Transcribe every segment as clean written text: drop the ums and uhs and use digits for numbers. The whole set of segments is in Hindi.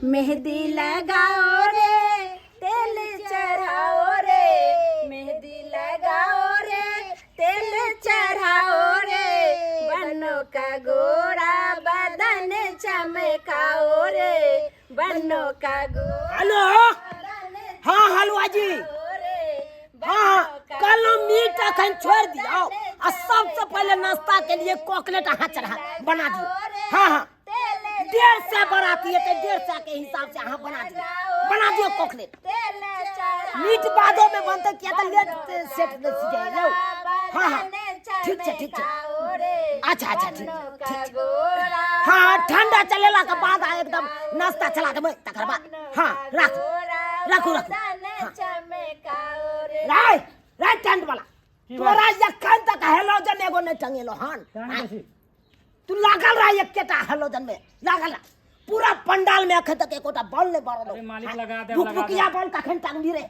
मेहंदी लगाओ रे तेल चढ़ाओ रे, मेहंदी लगाओ रे तेल चढ़ाओ रे, बनो का गोरा बदन चमकाओ रे, बनो का गोरा। हेलो, हाँ हलवा जी, हाँ कल मीट अखन छोड़ दिया और सबसे पहले नाश्ता के लिए कॉकलेट अहाँ चढ़ा बना दियो। हाँ हाँ 150 बराती है तो 150 के हिसाब से अहाँ बना दियो कॉकलेट। मीट बादो में बनते किया तो लेट सेट नहीं सी जाए। हाँ हाँ ठीक है ठीक है, अच्छा अच्छा ठीक। हाँ ठंडा चलेला के बाद एकदम नाश्ता चला देबै तकर बाद। हाँ रखू राय राय टेंट वाला तोरा यखन तक हेलोजन एगो नहीं टंगेलो हन। तू लागल रहा एकेटा हेलोजन में लागल रहा पूरा पंडाल में अखन तक एकोटा बॉल नहीं बरलो। मालिक लगा दे भुकभुकिया बॉल कखन टांगबी रे।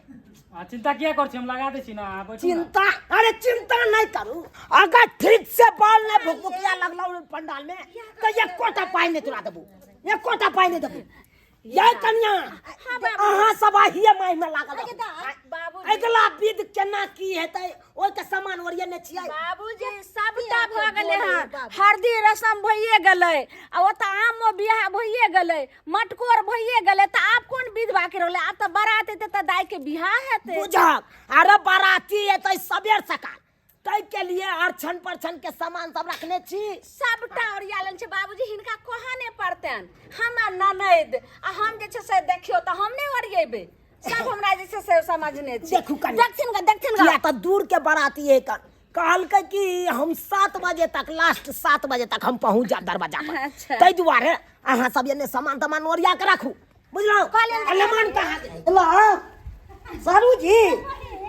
चिंता किया कर छी हम लगा दे छी ना। चिंता अरे चिंता नहीं करू, अगर ठीक से बॉल नहीं भुकभुकिया लगलो पंडाल में तो एकोटा पाई नहीं तुरा देबू, एकोटा पाई नहीं देबू। ये कन्या अहाँ सब हिये माय में लागल बाबूजी अगला विध केना की हेतै ओइ के सामान ओरिये ने छियै। बाबूजी सबटा भ गेलै हन, हरदी रसम भइए गेलै आ ओत आम बियाह भइए गेलै, मटकोर भइए गेलै, त आब कोन विध बाकी रहलै? आब त बारात एतै त दाइ के बियाह हेतै। बुझब अरे बाराती एतै सबेर सकाल तै के लिए अरछन परछन के सामान सब रखने छी। सबटा ओरियालन छै बाबूजी, हिनका कोहा नै पड़तैन। हमर ननद आ हम जे छै से देखियो त हम नै ओरियेबै, सब हमरा जे छै से समझने छी। देखू देखथिन गा या त दूर के बाराती है कर कहलकै कि हम 7 बजे तक लास्ट 7 बजे तक हम पहुंच जा दरवाजा पर। अच्छा। तै दुआरे अहाँ सब एने सामान तमान ओरिया के राखू बुझलौ। लेमन कहाँ हेलो सारू जी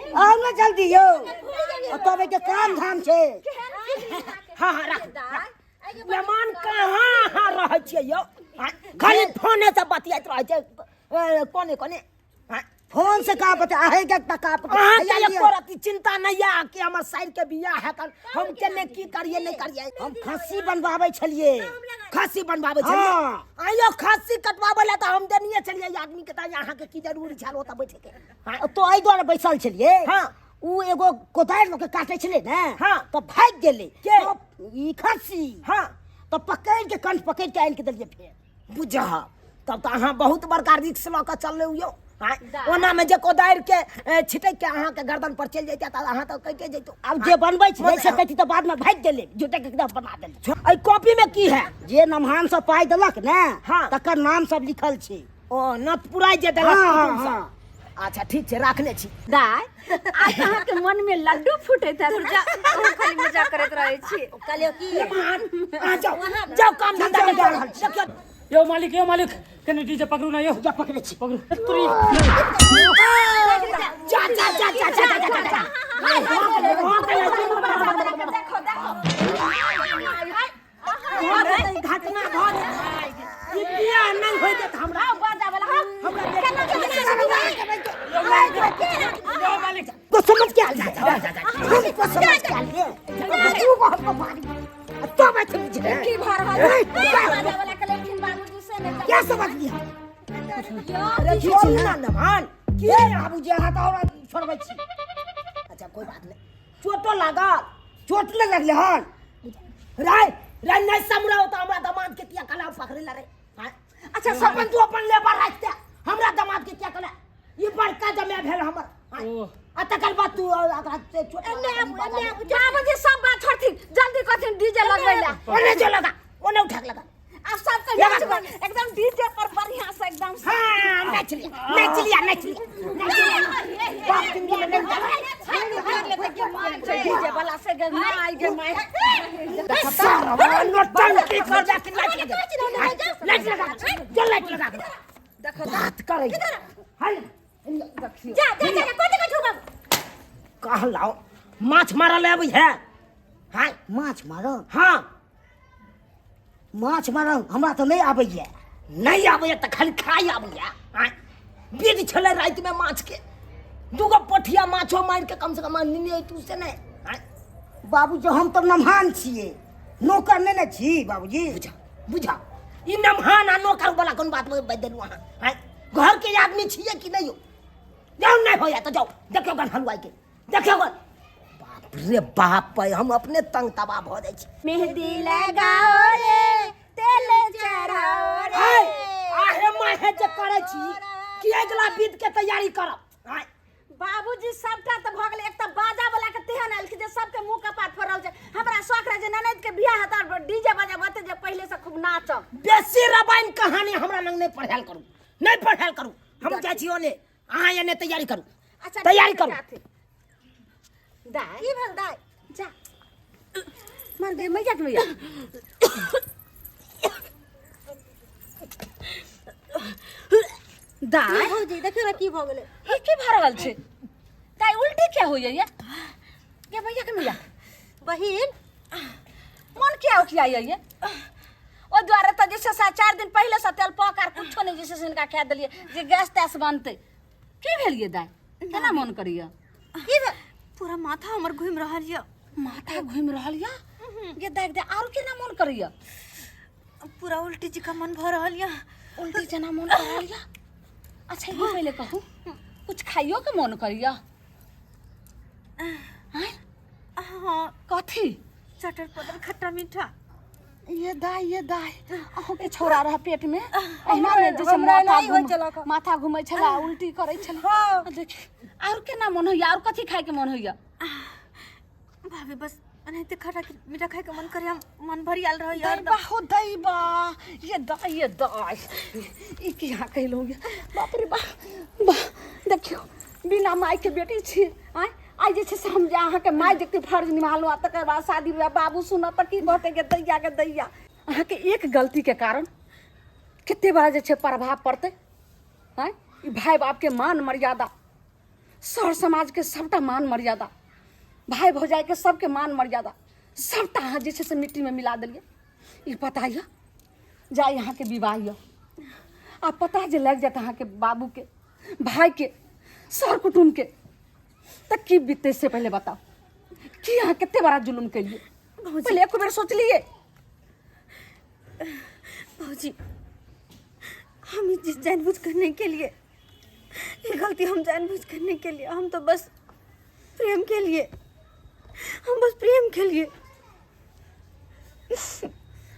आओ ना जल्दी यो तबे के काम धाम छे। हाँ हाँ रख मेहमान कहाँ हाँ रह छियै यो, खाली फोने से बतियात रह छै। कोने कोने फोन से का बता है के का कोरती चिंता नहीं है कि हमर साइड के बियाह है त हम केने की करिए नहीं करिए। हम खस्सी बनवाबै छलिए, खस्सी बनवाबै छलिए। आइयो खस्सी कटवाबै ला त हम देनिए छलिए आदमी के त यहाँ के की जरूरी छल ओत बैठे के। हां तो एहि द्वारा बैसल छलिए। हां उ एगो कोदारि के काटै छले ने। हां तो भाग गेलै के ई खस्सी। हां तो पकड़ के कंठ पकड़ के आइन के देलिए फेर बुझा। तब त अहाँ बहुत बड़का रिक्स ल के चलले यो। ओना में जे कोदारि के छिटक के अहाँ के गर्दन पर चल जाइता त अहाँ त कइते जइतो। अब जे बनबै छै से कहती त बाद में भाग गेलै जुटे के एकदम बना देली। ए कॉपी में की है जे नमहान से पाई देलक ने तकर नाम सब लिखल छै। ओ न पुराई जे देलक। अच्छा ठीक छै राखने छी। दाइ आज अहाँ के मन में लड्डू फुटैत है, हम खाली मजाक करैत रहै छी। कहलियो की जाओ काम धंधा के जा रहल छी। यो मालिक कने डीजे पकड़ू ना यो। जा पकड़े छी पकड़ू तुरी जा जा जा जा जा जा घटना घर ई बियाह नहीं होय त हमरा बाजा वाला यो मालिक को समझ के आ जा हमको समझ के आ ले तू को हमको मारी तो मैं चली जा की भर बाजा वाला के लेकिन बाबूजी से ने क्या समझ लिया। अरे छोड़ ना नमान के बाबूजी हाथ और छोड़बै छी। अच्छा कोई बात नहीं, चोटो लागल चोट ले लगले हन राय राय नहीं समरा होता हमरा दामाद के किया कला पकड़े ला रे। अच्छा सब तू अपन लेबर राखते हमरा दामाद के क्या कला ये बड़का जमे भेल हमर। आ तकर बाद तू अगर से चोट बाबूजी सब बात छोड़थिन, जल्दी कथिन डीजे लगैला। ओने जो लगा ओने उठा लगा आ सब के एकदम डीजे पर बढ़िया से एकदम। हां नाच लिया बाप जिंदगी में नहीं डीजे वाला से गना आई गे माय सारा नोटंकी कर जा के लाइट लगा देखो बात करे हल जा कोते का छुबा कहलाओ माछ मारल आबै है। हां माछ मारो हां माछ मारो हमरा तो नहीं आबैया। नहीं आबै त खाली खाई आबै है। हां बीज छले रात में माछ के दुगो पोठिया माछो मार के कम से कम निने तू से नहीं। हां बाबूजी हम तो नमहान छिए, नौकर नहीं ना छी बाबूजी। बुझा ई नमहान आ नौकर वाला कोन बात में बदल देलु अहाँ हैं घर के आदमी छिए कि नहीं हो जाओ नहीं हो या तो जाओ देखियो गन हलवाई के देखियो गन बाप रे बाप हम अपने तंग तबाह भ जाय छी मेहंदी लगाओ रे तेल चढ़ाओ रे आहे माहे जे करे छी कि अगला विध के तैयारी करब हैं बाबूजी सबटा त भ गेलै एक त बाजा वाला के तेहन आइल कि जे सबके मुंह कपाट फरल छै हमरा शौक रहे जे ननद के बियाह हता डीजे बजा बते जे पहले से खूब नाचब बेसी रबाइन कहानी हमरा लंग नहीं पढ़ाल करू हम जाय छी ओने अहाँ एने तैयारी करू अच्छा तैयारी करू दाई की भेल दाई जा मार दे मैया के मैया दाई भौजी देखियो ना की भ गेलै ई की भ रहल छै दाई उल्टी क्या होइए ये मैया के मैया बहिन मन क्या उठिया ये ओ द्वारे त जैसे 4 दिन पहले से तेल पकार कुछो नहीं जैसे इनका कह दिलिए जे गैस तैस बनते की भेलिए दाई केना मन करिया की पूरा माथा हमर घूम रहल य माथा घूम रहल या ये देख दे और केना मन करिया पूरा उल्टी जी का मन भ रहल य उल्टी जना मन कर रहल या अच्छा ये पहले कहू कुछ खाइयो के मन करिया हैं हां कथी चटर पटर खट्टा मीठा ये दाई अहों के छोरा रहा पेट में अहिना ने जैसे माथा घुमै छला उल्टी करै छला देख और केना मन होइया और कथी खाए के मन होइया भाभी बस अनहते खट्टा मीठा खाए के मन करे मन भरियाल रह यार दैबा हो दैबा ये दाई ई की हां कहलो बाप रे बा देखियो बिना माई के बेटी छी आई जे से हम जा अहाँ के माई देखते फर्ज निभालो तकर बाद शादी विवाह बाबू सुन त की कहते के दैया अहाँ के एक गलती के कारण कितने बार जे प्रभाव पड़ते हैं ई भाई बाप के मान मर्यादा सर समाज के सबटा मान मर्यादा भाई भौजाई के सबके मान मर्यादा सबटा अहाँ जे से मिट्टी में मिला दिलिए ई पता है जा यहाँ के विवाह आ पता जे लग जाता अहाँ के बाबू के भाई के सर कुटुम के तक की बीते से पहले बताओ कि यहाँ कितने बड़ा जुलुम के लिए पहले एक बार सोच लिए भौजी हम ये जानबूझ करने के लिए ये गलती हम जानबूझ करने के लिए हम तो बस प्रेम के लिए हम बस प्रेम के लिए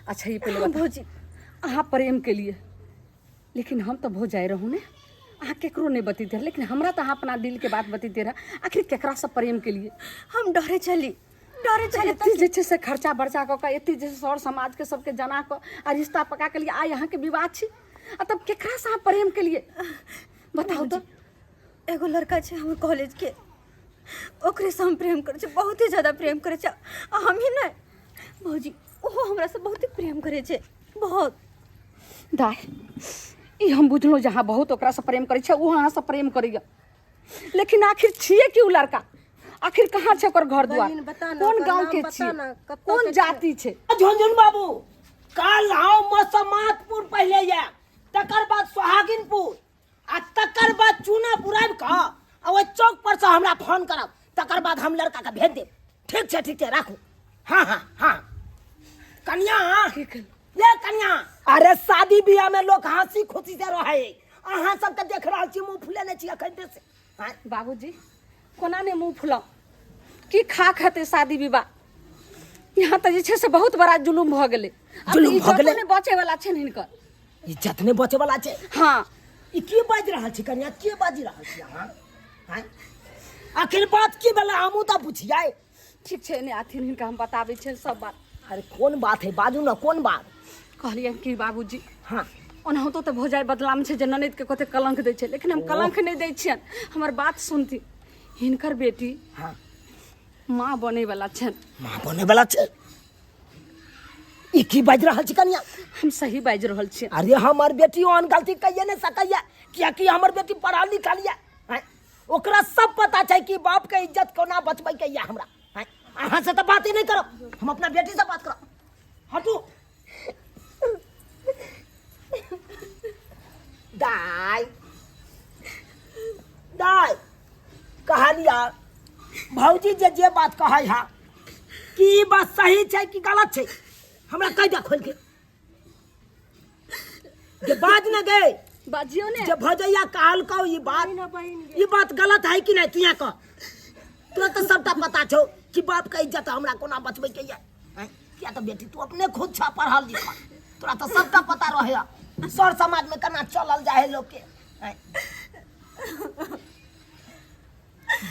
अच्छा ये पहले भौजी अहाँ प्रेम के लिए लेकिन हम तो भौजाई रहू ने अहाँ केकरो नहीं बती दे लेकिन हमरा तो अहाँ अपना दिल के बात बती दे रहा आखिर केकरा से प्रेम के लिए हम डरे चली जैसे से खर्चा बर्चा क एती जैसे सर समाज के सबके जना क आ रिश्ता पका के लिए आ यहाँ के विवाह छी आ तब केकरा से अहाँ प्रेम के लिए बताओ तो एगो लड़का छे हमर कॉलेज के ओकरे से हम प्रेम करे छे बहुत ही ज्यादा प्रेम करे छे हम ही नहीं भौजी ओहो हमरा से बहुत ही प्रेम करे छे बहुत दाई ई हम बुझलो जहाँ बहुत ओकरा से प्रेम करे छे वो अहाँ से प्रेम करिया लेकिन आखिर छिए कि उ लड़का आखिर कहाँ छे ओकर घर द्वार कौन गांव के छिए कौन जाति छे झुनझुन बाबू काल आओ मसमातपुर पहले या तकर बाद सोहागिनपुर आ तकर बाद चूनापुर आबि का आ ओइ चौक पर से हमरा फोन करब तकर बाद हम लड़का के भेज देब ठीक छे राखू हां कन्या ये कन्या अरे शादी बियाह में लोग हंसी खुशी से रहे अहाँ सबके देख रहल छी मुंह फुले नहीं छी अखन से बाबूजी कोना ने मुंह फुला की खा खाते शादी विवाह यहाँ तो जे से बहुत बड़ा जुलुम भ गेले ने बचे वाला छे हिनकर इज्जत ने बचे वाला छे हां ई की बाज रहल छी कन्या की बाज रहल छी अहाँ हैं आखिर बात की भेला हमू त पूछिए ठीक छे ने आथिन हिनका हम बताबै छे सब बात अरे कौन बात है बाजू ना कौन बात कहलिए कि बाबूजी हाँ ओनाहितो तो भौजाई बदलाम छे जे ननद के कते कलंक दै छे लेकिन हम कलंक नहीं दै छियन हमर बात सुनती हिनकर बेटी हाँ माँ बने वाला छन माँ बने वाला छे ई की बाज रहल छी कन्या हम सही बाज रहल छी अरे हमर बेटी ओहन गलती कहिए नहीं सकैया किया कि हमर बेटी पढ़ल लिखल या ओकरा सब पता छै कि बाप के इज्जत कोना बचबै के या हमरा अहाँ से तो बात ही नहीं करो हम अपना बेटी से बात करो हटू दाई कहानिया भौजी जे बात कहे हा कि बात सही छै कि गलत छै हमरा कह दे खोल के जे बाज न गए बाजियो ने जब भजैया कहल को ये बात गलत है कि नहीं तू यहाँ कह तोरा तो सबटा पता छो कि बाप का इज्जत हमरा कोना बचबै के ये क्या तो बेटी तू अपने खुद छा पढ़ल लिखल तोरा तो सबटा पता रहे सर समाज में केना चलल जाए लोग के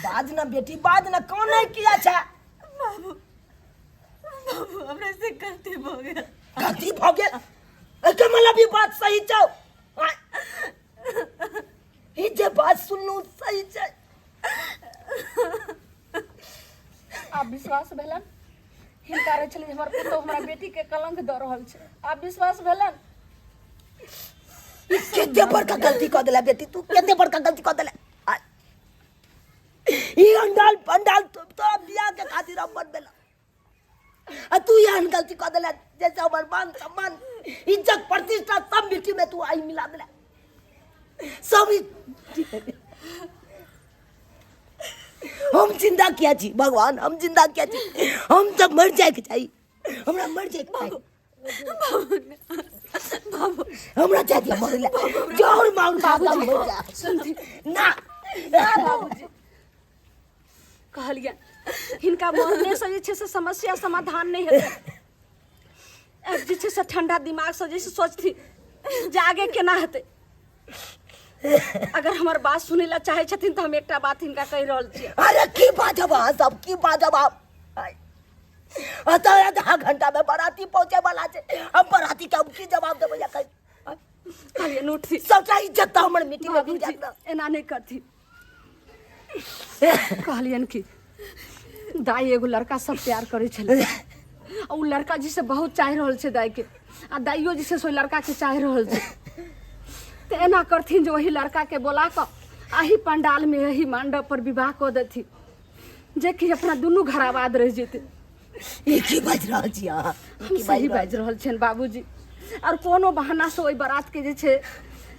बाज ना बेटी बाज ना कौन नहीं किया छा बाबू बाबू हमरा से गलती हो गया गलती हो गया के मतलब ये बात सही छौ ये जे बात सुनलू सही छै आप विश्वास भेलन हिनका रहे छले हमर पुतो हमरा बेटी के कलंक द रहल छै आप विश्वास भेलन केते बड़का गलती कर देला बेटी तू केते बड़का गलती कर देला ई अंडाल पंडाल तो बियाह के खातिर हम बनबेला आ तू यान गलती कर देला जैसे हमर मान सम्मान इज्जत प्रतिष्ठा सब मिट्टी में तू आई मिला देला सब हम जिंदा किया छी भगवान हम जिंदा किया छी हम तो मर जाए के चाहिए हमरा मर जाए के चाहिए बाबू हमरा चाहिए मरले जोर माउंट बाबू मर जा सुनती ना बाबूजी कहलिया हिनका मरने से जे छै से समस्या समाधान नहीं हेतै अब जे छै से ठंडा दिमाग से जैसे सोचती जे आगे केना हेतै अगर हमर बात सुनै ला चाहे छथिन तो हम एकटा बात हिनका कहि रहल छियै अरे की बाजब अहाँ सब की बाजब आप आधा घंटा में बाराती पहुंचे वाला छै हम बाराती के अब की जवाब देबै या कहि कहलिए नोट थी सबटा इज्जत तो हमर मिट्टी में गिर बाबूजी जात एना नहीं करती कहलियन कि दाई एगो लड़का सब प्यार करे छले आ उ लड़का जी से बहुत चाह रहल छै दाई के आ दाइयो जी से सोई लड़का के चाह रहल छै तो एना करथिन जो वही लड़का के बोला कर आही पंडाल में यही मंडप पर विवाह कर देथिन जे कि अपना दुनू घर आबाद रह जेते ई की बाज रहल छी अहाँ हम सही बाज रहल छन बाबूजी और कोनो बहाना से ओई बारात के जे छै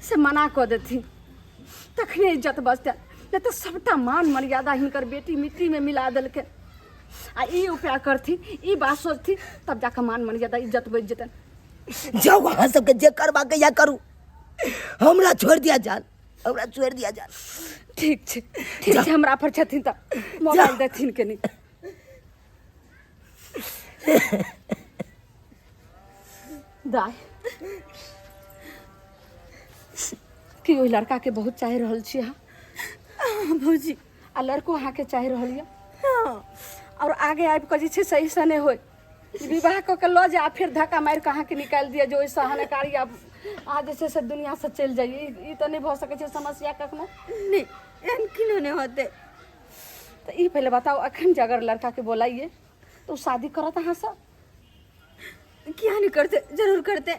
से मना कर देथिन तखने इज्जत बचते नहीं तो सबटा मान मर्यादा हिनकर बेटी मिट्टी में मिला देलके आ ई उपाय करथी ई बात सोचती तब जाकर मान मर्यादा इज्जत बच जेतन जाओ अहाँ सबके जे करबा के या करू हमरा छोड़ दिया जान हमरा छोड़ दिया जान ठीक छै हमरा पर छथिन त मोबाइल देथिन के नहीं दाई कि ओई लड़का के बहुत चाह रहल छी अहाँ भौजी आ लड़को अहाँ के चाह रहल यऽ हाँ और आगे आबि कऽ जे छै सही से नहीं होय विवाह कऽ के लऽ जा फिर धक्का मारि कऽ अहाँके निकालि दिया जो ओहिसँ हानिकारी आब अहाँ जे छै से दुनिया से चलि जाइए ई तऽ नहीं भऽ सकै छै समस्या कखनो नहीं एहन किनो नहीं होते तो ई पहले बताओ अखन जे अगर लड़का के बोलाइए तो शादी करत अहाँ से क्या नहीं करते जरूर करते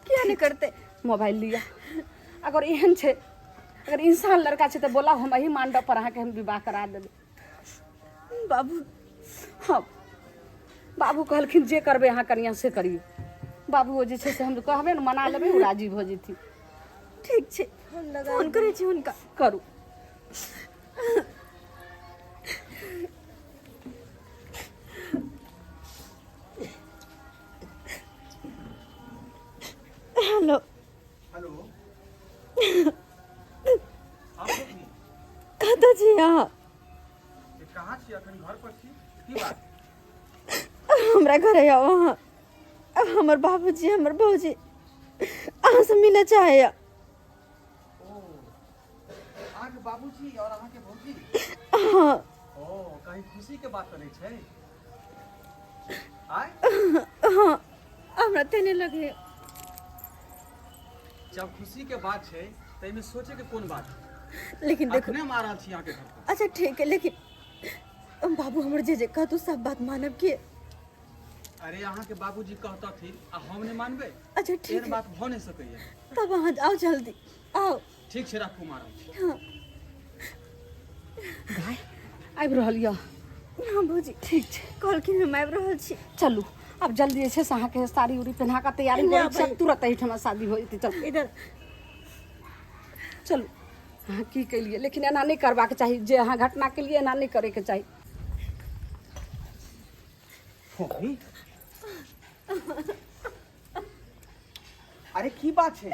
क्या नहीं करते मोबाइल लिया अगर एहन छै अगर इंसान लड़का छै तो बोला हम एही मंडप पर अहाँके हम विवाह करा देबै बाबू हाँ बाबू कहलखिन जे करबै अहाँ कनिया से करिए बाबू जे छै से हम कहबै ने मना लेबै ओ राजी भऽ जेथिन ठीक छै फोन करै छी हुनका करू हेलो हेलो कतऽ छी अहाँ कहाँ छी अखन घर पर छी की बात हमरा घरे आओ अहाँ हमर बाबूजी हमर भौजी अहाँ से मिलऽ चाहैया अहाँके बाबूजी और अहाँके भौजी हाँ ओ कहीं खुशी के बात तो नहीं छै आय हाँ हमरा तेने लगे जब खुशी के बात छै त एमे सोचे के कोन बात लेकिन देखो अखने मारा छी अहाँके घर पर अच्छा ठीक है लेकिन बाबू हमर जे कहतू सब बात मानब के अरे अहाँके बाबूजी कहता थी आ हम नहीं मानबे अच्छा ठीक एहन है बात भ नहीं सकैया तब अहाँ आओ जल्दी आओ ठीक छै राखू मारा हाँ भाई आबि रहल यऽ हाँ भौजी ठीक छै कहलखिन हम आबि रहल छी चलू अब जल्दी जे छै से अहाँके साड़ी उड़ी पहना कऽ तैयारी करै छी तुरंत एहिठाम शादी हो जेतै चल इधर चलू अहाँ की केलिए लेकिन एना नहीं करबाक चाही जे अहाँ घटना केलिए एना नहीं करैके चाही अरे की बात छै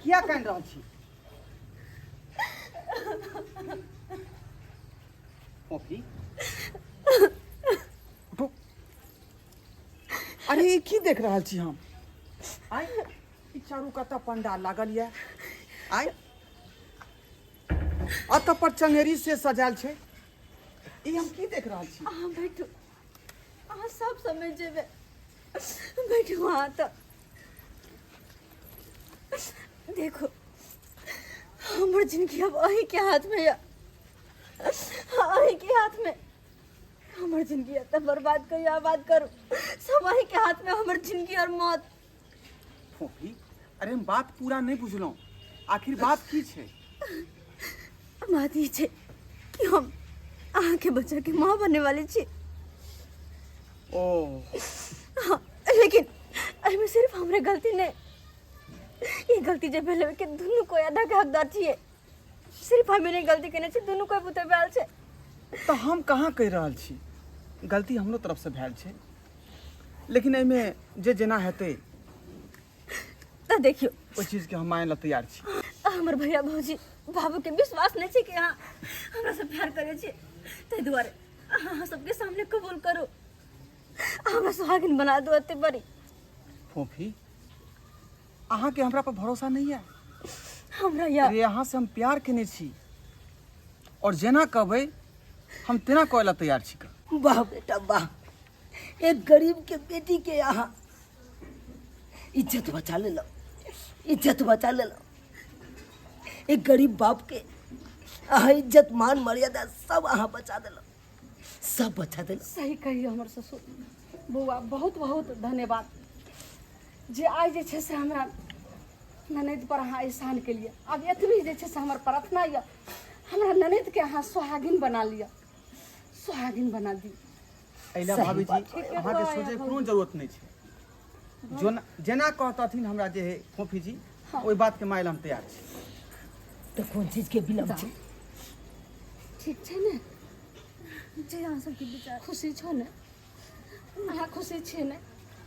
किया कान रहल छी फोफी उठो। अरे ई की देख रहल छी हम आइ ई चारू कता पंडाल लागल ये आइ अत पर चंगेरी से सजाल छै ई हम की देख रहल छी अहाँ बैठू, अहाँ सब समझ जेबै। बैठू अहाँ तो देखो हमर जिंदगी अब अहीं के हाथ में है, अहीं के हाथ में। हमर जिंदगी अब बर्बाद करियो आबाद करू, सब अहीं के हाथ में हमर जिंदगी और मौत। फोफी अरे हम बात पूरा नहीं बुझलौं, आखिर बात की छै? बात ई छै कि हम अहाँ के बच्चा के माँ बनने वाली छी। ओ हाँ, लेकिन एहिमे सिर्फ हमरे गलती नहीं, ये गलती जे भेल के दुनू कोई आधा के हकदार छिए। सिर्फ हमें नहीं गलती केने छी, दुनू कोई पुते भेल छै। तो हम कहाँ कहि रहल छी, गलती हमरो तरफ से भेल छै, लेकिन एहिमे जे जेना हेतै तो देखियो ओहि चीज के हम माने ला तैयार छी। हमर भैया भौजी बाबू के विश्वास नहीं छै कि हाँ हमरा से प्यार करे छी, ताहि दुआरे अहाँ सबके सामने कबूल करू, हमरा सुहागिन बना दो अते बड़ी। फोफी अहाँ के हमरा पर भरोसा नहीं है? हमरा या अरे अहाँ से हम प्यार केने छी और जेना कहबै हम तेना कहै ला तैयार छी। वाह बेटा वाह, एक गरीब के बेटी के यहाँ इज्जत बचा ले लो, इज्जत बचा ले लो। एक गरीब बाप के अहाँ इज्जत मान मर्यादा सब अहाँ बचा दिलो, सब बचा दिलो। सही कहिए हमर ससुर बौआ, बहुत बहुत धन्यवाद जे आइ जे छै से हमरा ननद पर अहाँ एहसान के लिए। अब एतबी जे छै से हमर प्रार्थना यऽ हमरा ननद के अहाँ सुहागिन बना लिअ, सुहागिन बना दी। एला सही भाभी बात जी है। अहाँ के सोचे कोनो जरूरत नहीं छै, जेना कहतथिन हमरा जे है फोफी जी ओहि बात के माइल हम तैयार छी। तो कौन चीज के विलम्ब छै? ठीक छै ने? जे अहाँ सबके विचार खुशी छौ ने? अहाँ खुशी छियै ने?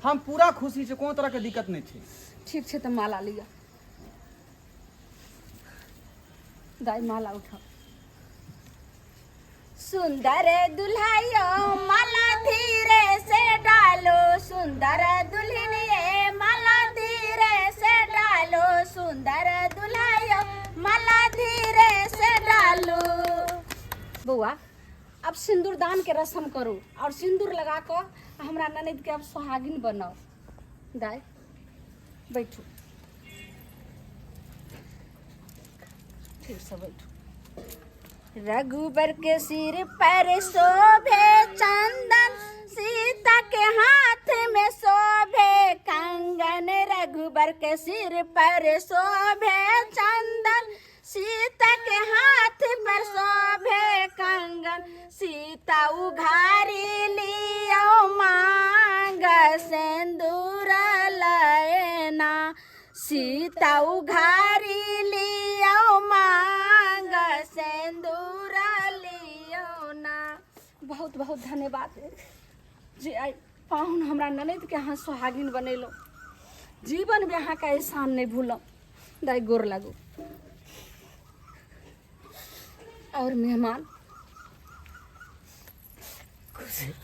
हम पूरा खुशी छै, कोनो तरह के दिक्कत नहीं छै। ठीक छै तो माला लिया, दाई माला उठाओ। सुंदर दुल्हायो माला धीरे से डालो, सुंदर दुल्हनिए माला धीरे से डालो, सुंदर दुल्हायो माला धीरे से डालो। बउआ अब सिंदूर दान के रस्म करू और सिंदूर लगा कर हमरा ननद के अब सुहागिन बनाओ। दाई बैठू, ठीक से बैठू। रघुबर के सिर पर शोभे चंदन, सीता के हाथ में शोभे कंगन। रघुबर के सिर पर शोभे चंदन, सीता के हाथ पर शोभे कंगन। सीता उघारी लियो मांग सिंदूर लयना, सीता उघारी लियो मांग सिंदूर लियो ना। बहुत बहुत धन्यवाद जे आई पाहुन हमरा ननद के अहाँ सुहागिन बनेलो, जीवन में अहाँ का एहसान नहीं भूलम। दाई गोर लागू। और मेहमान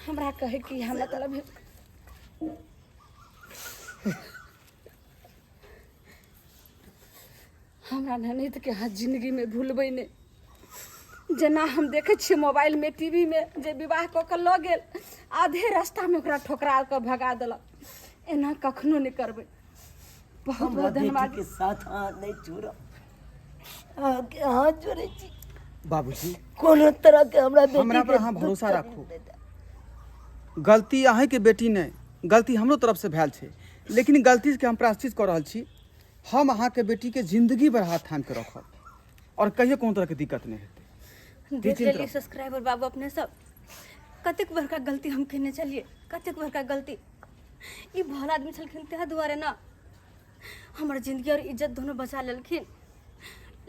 हमरा कहे कि हम मतलब हमरा ननद के अहाँ जिंदगी में भूलबै नहीं। जेना हम देखे छे मोबाइल में टीवी में जे विवाह क के ल गेल, आधे रास्ता में ओकरा ठोकरा के भगा देलक, एना कखनो नहीं करबै। बहुत हमरा बहुत बेटी धन्यवाद। के साथ हाथ नहीं छोड़ो, आके हाथ जोड़े छी। बाबूजी कोनो तरह के हमरा बेटी हमरा पर के अहाँ दुख भरोसा तकलीफ राखू। नहीं दे। गलती अहीं के बेटी ने, गलती हमरो तरफ से भेल छै, लेकिन गलती के हम प्रायश्चित कर रहल छी। हम अहाँ के बेटी के जिंदगी भर हाथ थाम के रखब और कहियो कोनो तरह के दिक्कत नहीं हेतै। देख लेलिए सब्सक्राइबर बाबू अपने सब, कतेक बड़का गलती हम केने चलिए, कतेक बड़का गलती। ई भल आदमी छलखिन ताहि दुआरे ना हमर जिंदगी और इज्जत दोनों बचा लेलखिन।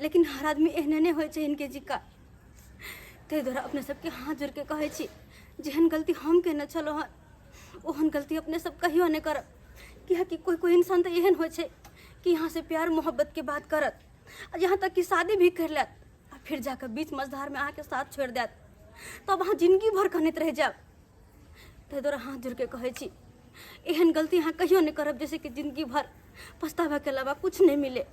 लेकिन हर आदमी एहने नहीं होइ छै इनके जिक्का। ताहि दुआरे अपने सबके हाथ जोड़ के कहै छी, जेहन गलती हम केने छलहुँ हँ ओहन गलती अपने सब कहियो नहीं करब। कियाकि कोई कोई इंसान तो एहन होइ छै कि यहाँ से प्यार मोहब्बत की बात करत, यहाँ तक कि शादी भी कर लेत, और फिर जाकर बीच मझधार में आके साथ छोड़ देत, तब अहाँ जिंदगी भर कहनत रह जाब। ताहि दुआरे हाथ जोड़ के कहै छी, एहन गलती अहाँ कहियो नहीं करब जैसे कि जिंदगी भर पछतावा के अलावा कुछ नहीं मिले।